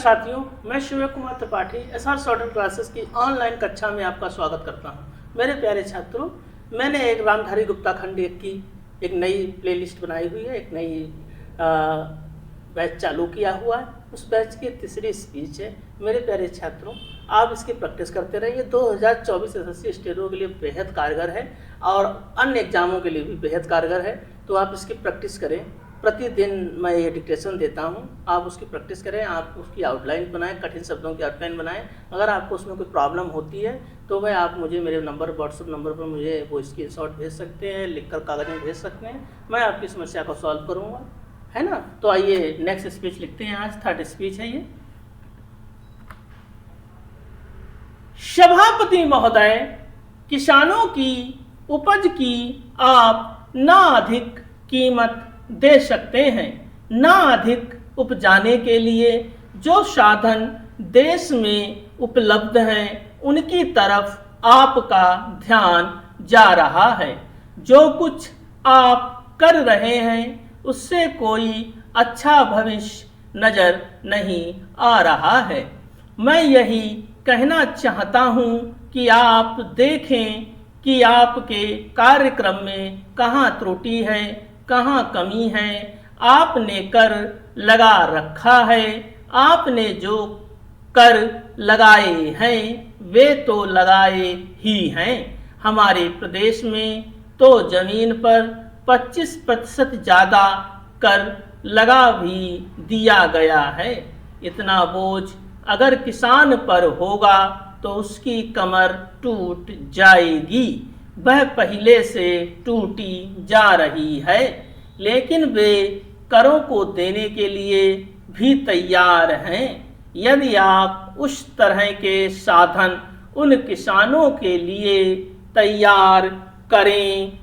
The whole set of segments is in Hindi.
साथियों, मैं Shiv Kumar Tripathi SR shorten classes की ऑनलाइन कक्षा में आपका स्वागत करता हूं। मेरे प्यारे छात्रों, मैंने एक रामधारी गुप्ता खंड 1 की एक नई प्लेलिस्ट बनाई हुई है, एक नई बैच चालू किया हुआ है। उस बैच की तीसरी स्पीच है। मेरे प्यारे छात्रों, आप इसकी प्रैक्टिस करते रहिए। 2024 SSC स्टेरो के लिए बेहद कारगर है और अन्य एग्जामों के लिए भी बेहद कारगर है, तो आप इसकी प्रैक्टिस करें। प्रतिदिन मैं ये डिक्टेशन देता हूँ, आप उसकी प्रैक्टिस करें, आप उसकी आउटलाइन बनाएं, कठिन शब्दों की आउटलाइन बनाएं। अगर आपको उसमें कोई प्रॉब्लम होती है तो वह आप मुझे मेरे नंबर व्हाट्सएप नंबर पर मुझे वो स्क्रीनशॉट भेज सकते हैं, लिखकर कागज में भेज सकते हैं। मैं आपकी समस्या को सॉल्व करूँगा, है ना। तो आइए नेक्स्ट स्पीच लिखते हैं। आज थर्ड स्पीच है ये। सभापति महोदय, किसानों की उपज की आप ना अधिक कीमत दे सकते हैं, ना अधिक उपजाने के लिए जो साधन देश में उपलब्ध हैं उनकी तरफ आपका ध्यान जा रहा है। जो कुछ आप कर रहे हैं उससे कोई अच्छा भविष्य नजर नहीं आ रहा है। मैं यही कहना चाहता हूं कि आप देखें कि आपके कार्यक्रम में कहाँ त्रुटि है, कहाँ कमी है। आपने कर लगा रखा है, आपने जो कर लगाए हैं वे तो लगाए ही हैं। हमारे प्रदेश में तो जमीन पर 25% ज़्यादा कर लगा भी दिया गया है। इतना बोझ अगर किसान पर होगा तो उसकी कमर टूट जाएगी। वह पहले से टूटी जा रही है, लेकिन वे करों को देने के लिए भी तैयार हैं। यदि आप उस तरह के साधन उन किसानों के लिए तैयार करें।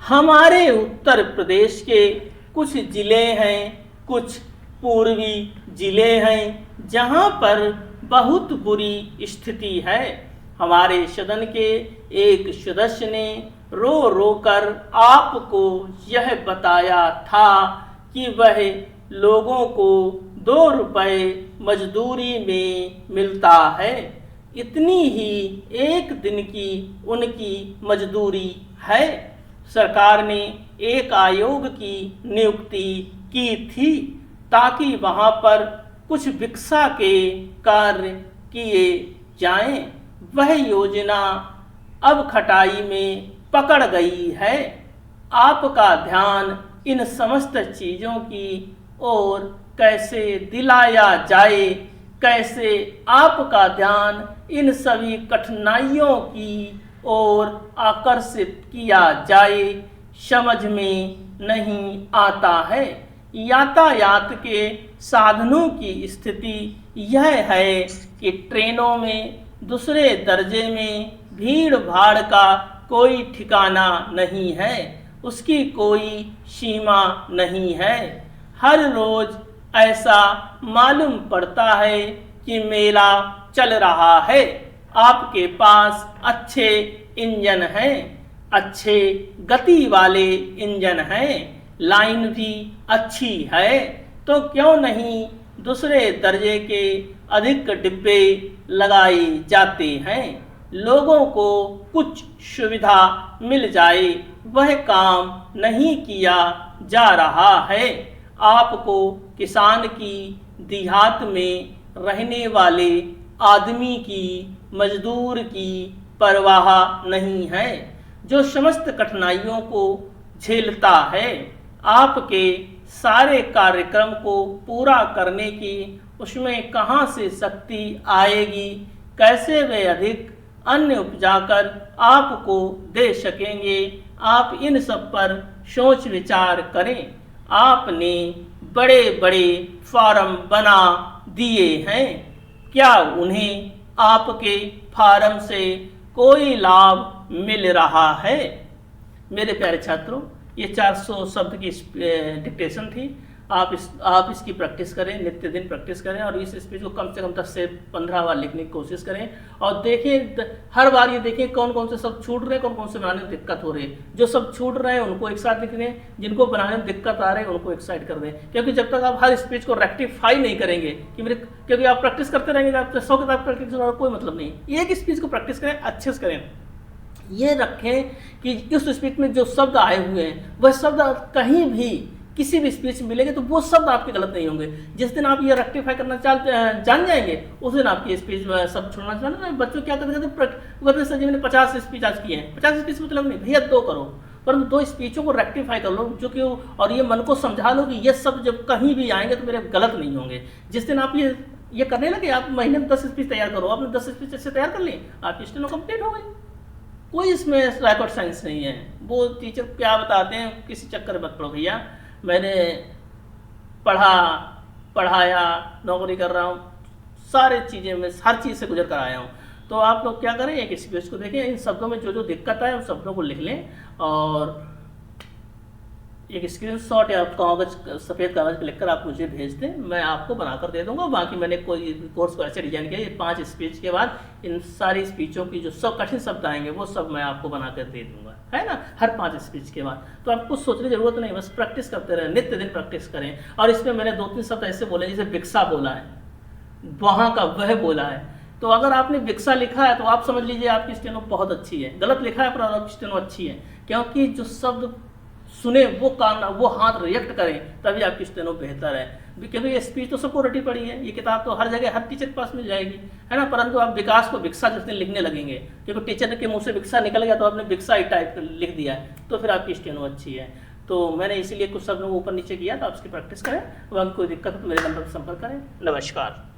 हमारे उत्तर प्रदेश के कुछ ज़िले हैं, कुछ पूर्वी ज़िले हैं जहां पर बहुत बुरी स्थिति है। हमारे सदन के एक सदस्य ने रो रो कर आपको यह बताया था कि वह लोगों को 2 रुपए मजदूरी में मिलता है। इतनी ही एक दिन की उनकी मजदूरी है। सरकार ने एक आयोग की नियुक्ति की थी ताकि वहां पर कुछ भिक्षा के कार्य किए जाएं। वह योजना अब खटाई में पकड़ गई है। आपका ध्यान इन समस्त चीज़ों की ओर कैसे दिलाया जाए, कैसे आपका ध्यान इन सभी कठिनाइयों की ओर आकर्षित किया जाए, समझ में नहीं आता है। यातायात के साधनों की स्थिति यह है कि ट्रेनों में दूसरे दर्जे में भीड़ भाड़ का कोई ठिकाना नहीं है, उसकी कोई सीमा नहीं है। हर रोज ऐसा मालूम पड़ता है कि मेला चल रहा है। आपके पास अच्छे इंजन हैं, अच्छे गति वाले इंजन हैं, लाइन भी अच्छी है, तो क्यों नहीं दूसरे दर्जे के अधिक डिब्बे लगाए जाते हैं। लोगों को कुछ सुविधा मिल जाए, वह काम नहीं किया जा रहा है। आपको किसान की देहात में रहने वाले आदमी की, मजदूर की परवाह नहीं है, जो समस्त कठिनाइयों को झेलता है। आपके सारे कार्यक्रम को पूरा करने की उसमें कहाँ से शक्ति आएगी, कैसे वे अधिक अन्न उपजाकर आपको दे सकेंगे। आप इन सब पर सोच विचार करें। आपने बड़े बड़े फार्म बना दिए हैं, क्या उन्हें आपके फार्म से कोई लाभ मिल रहा है। मेरे प्यारे छात्रों, ये 400 शब्द की डिक्टेशन थी। आप इसकी प्रैक्टिस करें, नित्य दिन प्रैक्टिस करें और इस स्पीच को कम से कम 10 से 15 बार लिखने की कोशिश करें और देखें, हर बार ये देखें कौन कौन से शब्द छूट रहे हैं, कौन कौन से बनाने में दिक्कत हो रही है। जो सब छूट रहे हैं उनको एक साथ लिख दें, जिनको बनाने में दिक्कत आ रही है उनको एक साइड कर दें। क्योंकि जब तक आप हर स्पीच को रेक्टिफाई नहीं करेंगे क्योंकि आप प्रैक्टिस करते रहेंगे, आप 100 किताब प्रैक्टिस करने कोई मतलब नहीं। एक स्पीच को प्रैक्टिस करें, अच्छे से करें, ये रखें कि उस स्पीच में जो शब्द आए हुए हैं वह शब्द कहीं भी किसी भी स्पीच में मिलेंगे तो वो शब्द आपके गलत नहीं होंगे। जिस दिन आप ये रेक्टिफाई करना जान जाएंगे उस दिन आपकी स्पीच में सब छोड़ना चाहिए। बच्चों क्या करते सर जी मैंने 50 स्पीच आज की हैं, 50 स्पीच मतलब नहीं भैया 2 करो, परंतु 2 स्पीचों को रेक्टिफाई कर लो जो कि और ये मन को समझा लो कि ये सब जब कहीं भी आएंगे तो मेरे गलत नहीं होंगे। जिस दिन आप ये करने लगे, आप महीने में 10 स्पीच तैयार करो, आपने 10 स्पीच ऐसे तैयार कर ली, आपकी स्टेनो कंप्लीट हो गई। कोई इसमें रॉकेट साइंस नहीं है। वो टीचर क्या बताते हैं किसी चक्कर में मत पड़ो भैया, मैंने पढ़ाया, नौकरी कर रहा हूँ, सारे चीज़ें में हर चीज़ से गुजर कर आया हूँ। तो आप लोग क्या करें, एक स्पीच को देखें, इन शब्दों में जो जो दिक्कत है उन शब्दों को लिख लें और एक स्क्रीनशॉट या कागज, सफ़ेद कागज पर लिखकर आप मुझे भेज दें, मैं आपको बनाकर दे दूंगा। बाकी मैंने कोई कोर्स को ऐसे डिजाइन किया, ये 5 स्पीच के बाद इन सारी स्पीचों की जो सब कठिन शब्द आएंगे वो सब मैं आपको बनाकर दे दूंगा, है ना, हर 5 स्पीच के बाद। तो आपको सोचने की जरूरत नहीं, बस प्रैक्टिस करते रहें, नित्य दिन प्रैक्टिस करें। और इसमें मैंने 2-3 शब्द ऐसे बोले जैसे भिक्षा बोला है, वहाँ का वह बोला है। तो अगर आपने भिक्षा लिखा है तो आप समझ लीजिए आपकी स्टेनो बहुत अच्छी है, गलत लिखा है पर आपकी स्टेनो अच्छी है, क्योंकि जो शब्द सुने वो हाथ रिएक्ट करें तभी आपकी स्टेनो बेहतर है। क्योंकि ये स्पीच तो सबको रटी पड़ी है, ये किताब तो हर जगह हर टीचर के पास मिल जाएगी, है ना, परंतु आप विकास को भिक्षा जिस दिन लिखने लगेंगे, क्योंकि टीचर के मुंह से भिक्षा निकल गया तो आपने भिक्षा ही टाइप लिख दिया है, तो फिर आपकी स्टेनो अच्छी है। तो मैंने इसीलिए कुछ शब्दों को ऊपर नीचे किया, तो आप इसकी प्रैक्टिस करें। अगर कोई दिक्कत हो तो मेरे नंबर पर संपर्क करें। नमस्कार।